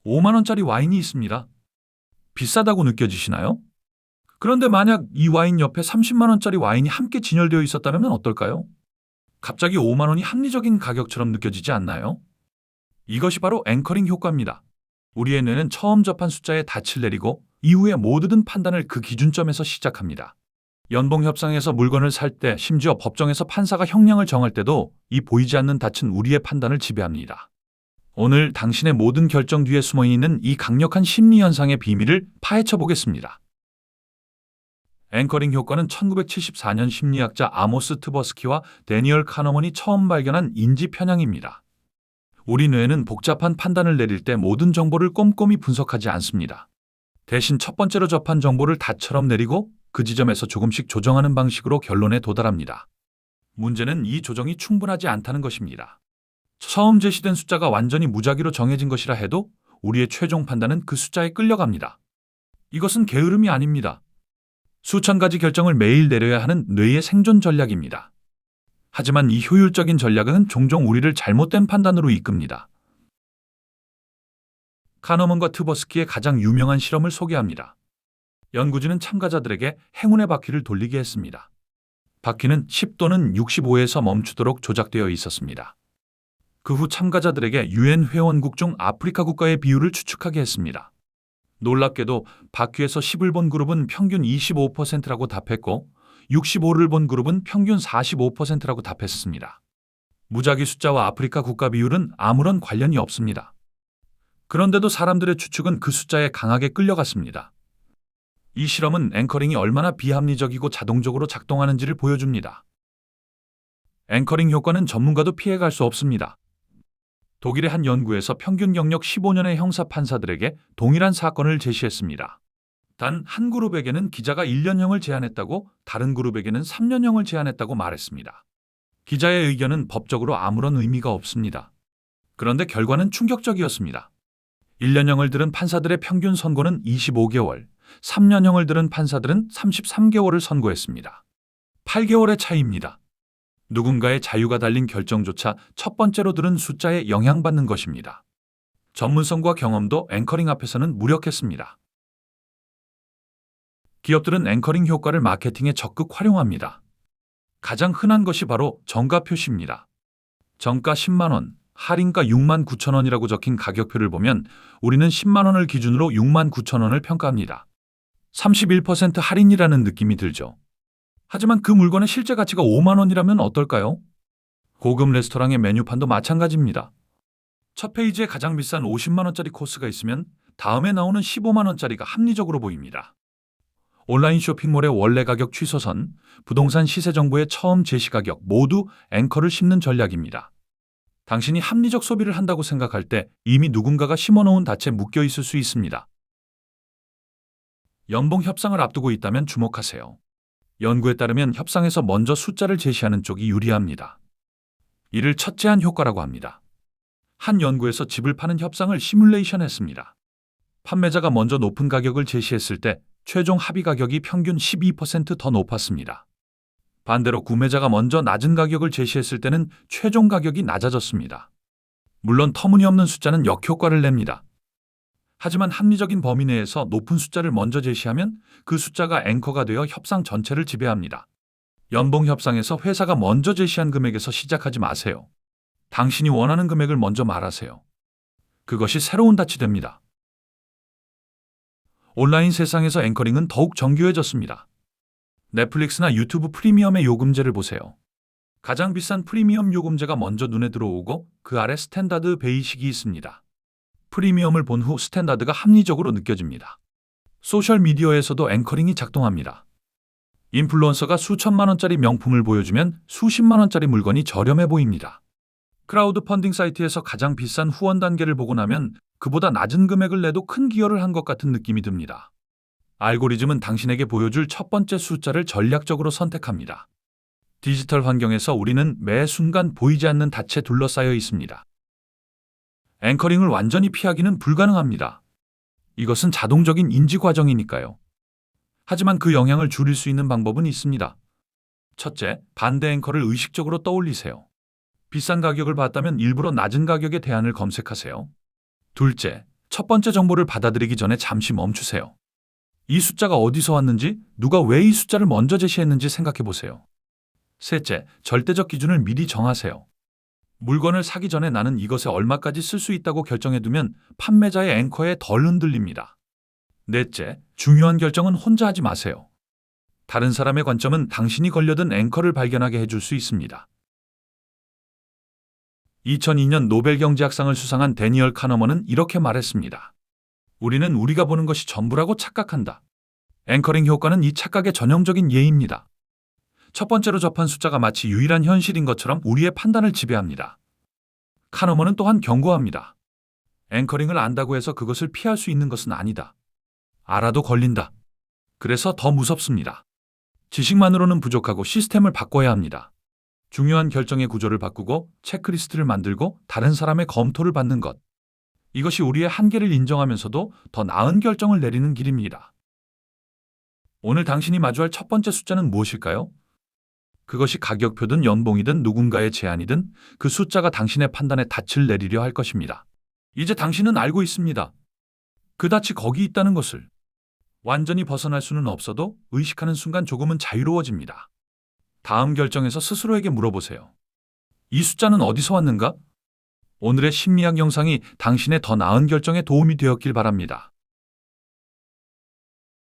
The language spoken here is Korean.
5만 원짜리 와인이 있습니다. 비싸다고 느껴지시나요? 그런데 만약 이 와인 옆에 30만 원짜리 와인이 함께 진열되어 있었다면 어떨까요? 갑자기 5만 원이 합리적인 가격처럼 느껴지지 않나요? 이것이 바로 앵커링 효과입니다. 우리의 뇌는 처음 접한 숫자에 닻을 내리고 이후에 모든 판단을 그 기준점에서 시작합니다. 연봉 협상에서 물건을 살 때, 심지어 법정에서 판사가 형량을 정할 때도 이 보이지 않는 닻은 우리의 판단을 지배합니다. 오늘 당신의 모든 결정 뒤에 숨어 있는 이 강력한 심리 현상의 비밀을 파헤쳐 보겠습니다. 앵커링 효과는 1974년 심리학자 아모스 트버스키와 데니얼 카너먼이 처음 발견한 인지 편향입니다. 우리 뇌는 복잡한 판단을 내릴 때 모든 정보를 꼼꼼히 분석하지 않습니다. 대신 첫 번째로 접한 정보를 닷처럼 내리고 그 지점에서 조금씩 조정하는 방식으로 결론에 도달합니다. 문제는 이 조정이 충분하지 않다는 것입니다. 처음 제시된 숫자가 완전히 무작위로 정해진 것이라 해도 우리의 최종 판단은 그 숫자에 끌려갑니다. 이것은 게으름이 아닙니다. 수천 가지 결정을 매일 내려야 하는 뇌의 생존 전략입니다. 하지만 이 효율적인 전략은 종종 우리를 잘못된 판단으로 이끕니다. 카너먼과 트버스키의 가장 유명한 실험을 소개합니다. 연구진은 참가자들에게 행운의 바퀴를 돌리게 했습니다. 바퀴는 10 또는 65에서 멈추도록 조작되어 있었습니다. 그 후 참가자들에게 유엔 회원국 중 아프리카 국가의 비율을 추측하게 했습니다. 놀랍게도 바퀴에서 10을 본 그룹은 평균 25%라고 답했고 65를 본 그룹은 평균 45%라고 답했습니다. 무작위 숫자와 아프리카 국가 비율은 아무런 관련이 없습니다. 그런데도 사람들의 추측은 그 숫자에 강하게 끌려갔습니다. 이 실험은 앵커링이 얼마나 비합리적이고 자동적으로 작동하는지를 보여줍니다. 앵커링 효과는 전문가도 피해갈 수 없습니다. 독일의 한 연구에서 평균 경력 15년의 형사 판사들에게 동일한 사건을 제시했습니다. 단 한 그룹에게는 기자가 1년형을 제안했다고 다른 그룹에게는 3년형을 제안했다고 말했습니다. 기자의 의견은 법적으로 아무런 의미가 없습니다. 그런데 결과는 충격적이었습니다. 1년형을 들은 판사들의 평균 선고는 25개월, 3년형을 들은 판사들은 33개월을 선고했습니다. 8개월의 차이입니다. 누군가의 자유가 달린 결정조차 첫 번째로 들은 숫자에 영향받는 것입니다. 전문성과 경험도 앵커링 앞에서는 무력했습니다. 기업들은 앵커링 효과를 마케팅에 적극 활용합니다. 가장 흔한 것이 바로 정가 표시입니다. 정가 10만 원, 할인가 6만 9천 원이라고 적힌 가격표를 보면 우리는 10만 원을 기준으로 6만 9천 원을 평가합니다. 31% 할인이라는 느낌이 들죠. 하지만 그 물건의 실제 가치가 5만 원이라면 어떨까요? 고급 레스토랑의 메뉴판도 마찬가지입니다. 첫 페이지에 가장 비싼 50만 원짜리 코스가 있으면 다음에 나오는 15만 원짜리가 합리적으로 보입니다. 온라인 쇼핑몰의 원래 가격 취소선, 부동산 시세 정보의 처음 제시 가격 모두 앵커를 심는 전략입니다. 당신이 합리적 소비를 한다고 생각할 때 이미 누군가가 심어놓은 닻에 묶여 있을 수 있습니다. 연봉 협상을 앞두고 있다면 주목하세요. 연구에 따르면 협상에서 먼저 숫자를 제시하는 쪽이 유리합니다. 이를 첫제한 효과라고 합니다. 한 연구에서 집을 파는 협상을 시뮬레이션했습니다. 판매자가 먼저 높은 가격을 제시했을 때 최종 합의 가격이 평균 12% 더 높았습니다. 반대로 구매자가 먼저 낮은 가격을 제시했을 때는 최종 가격이 낮아졌습니다. 물론 터무니없는 숫자는 역효과를 냅니다. 하지만 합리적인 범위 내에서 높은 숫자를 먼저 제시하면 그 숫자가 앵커가 되어 협상 전체를 지배합니다. 연봉 협상에서 회사가 먼저 제시한 금액에서 시작하지 마세요. 당신이 원하는 금액을 먼저 말하세요. 그것이 새로운 닻이 됩니다. 온라인 세상에서 앵커링은 더욱 정교해졌습니다. 넷플릭스나 유튜브 프리미엄의 요금제를 보세요. 가장 비싼 프리미엄 요금제가 먼저 눈에 들어오고 그 아래 스탠다드 베이식이 있습니다. 프리미엄을 본 후 스탠다드가 합리적으로 느껴집니다. 소셜미디어에서도 앵커링이 작동합니다. 인플루언서가 수천만 원짜리 명품을 보여주면 수십만 원짜리 물건이 저렴해 보입니다. 크라우드 펀딩 사이트에서 가장 비싼 후원 단계를 보고 나면 그보다 낮은 금액을 내도 큰 기여를 한 것 같은 느낌이 듭니다. 알고리즘은 당신에게 보여줄 첫 번째 숫자를 전략적으로 선택합니다. 디지털 환경에서 우리는 매 순간 보이지 않는 닻에 둘러싸여 있습니다. 앵커링을 완전히 피하기는 불가능합니다. 이것은 자동적인 인지 과정이니까요. 하지만 그 영향을 줄일 수 있는 방법은 있습니다. 첫째, 반대 앵커를 의식적으로 떠올리세요. 비싼 가격을 봤다면 일부러 낮은 가격의 대안을 검색하세요. 둘째, 첫 번째 정보를 받아들이기 전에 잠시 멈추세요. 이 숫자가 어디서 왔는지, 누가 왜 이 숫자를 먼저 제시했는지 생각해 보세요. 셋째, 절대적 기준을 미리 정하세요. 물건을 사기 전에 나는 이것에 얼마까지 쓸 수 있다고 결정해두면 판매자의 앵커에 덜 흔들립니다. 넷째, 중요한 결정은 혼자 하지 마세요. 다른 사람의 관점은 당신이 걸려든 앵커를 발견하게 해줄 수 있습니다. 2002년 노벨 경제학상을 수상한 데니얼 카너먼은 이렇게 말했습니다. 우리는 우리가 보는 것이 전부라고 착각한다. 앵커링 효과는 이 착각의 전형적인 예입니다. 첫 번째로 접한 숫자가 마치 유일한 현실인 것처럼 우리의 판단을 지배합니다. 카너먼은 또한 경고합니다. 앵커링을 안다고 해서 그것을 피할 수 있는 것은 아니다. 알아도 걸린다. 그래서 더 무섭습니다. 지식만으로는 부족하고 시스템을 바꿔야 합니다. 중요한 결정의 구조를 바꾸고 체크리스트를 만들고 다른 사람의 검토를 받는 것. 이것이 우리의 한계를 인정하면서도 더 나은 결정을 내리는 길입니다. 오늘 당신이 마주할 첫 번째 숫자는 무엇일까요? 그것이 가격표든 연봉이든 누군가의 제안이든 그 숫자가 당신의 판단에 닻을 내리려 할 것입니다. 이제 당신은 알고 있습니다. 그 닻이 거기 있다는 것을. 완전히 벗어날 수는 없어도 의식하는 순간 조금은 자유로워집니다. 다음 결정에서 스스로에게 물어보세요. 이 숫자는 어디서 왔는가? 오늘의 심리학 영상이 당신의 더 나은 결정에 도움이 되었길 바랍니다.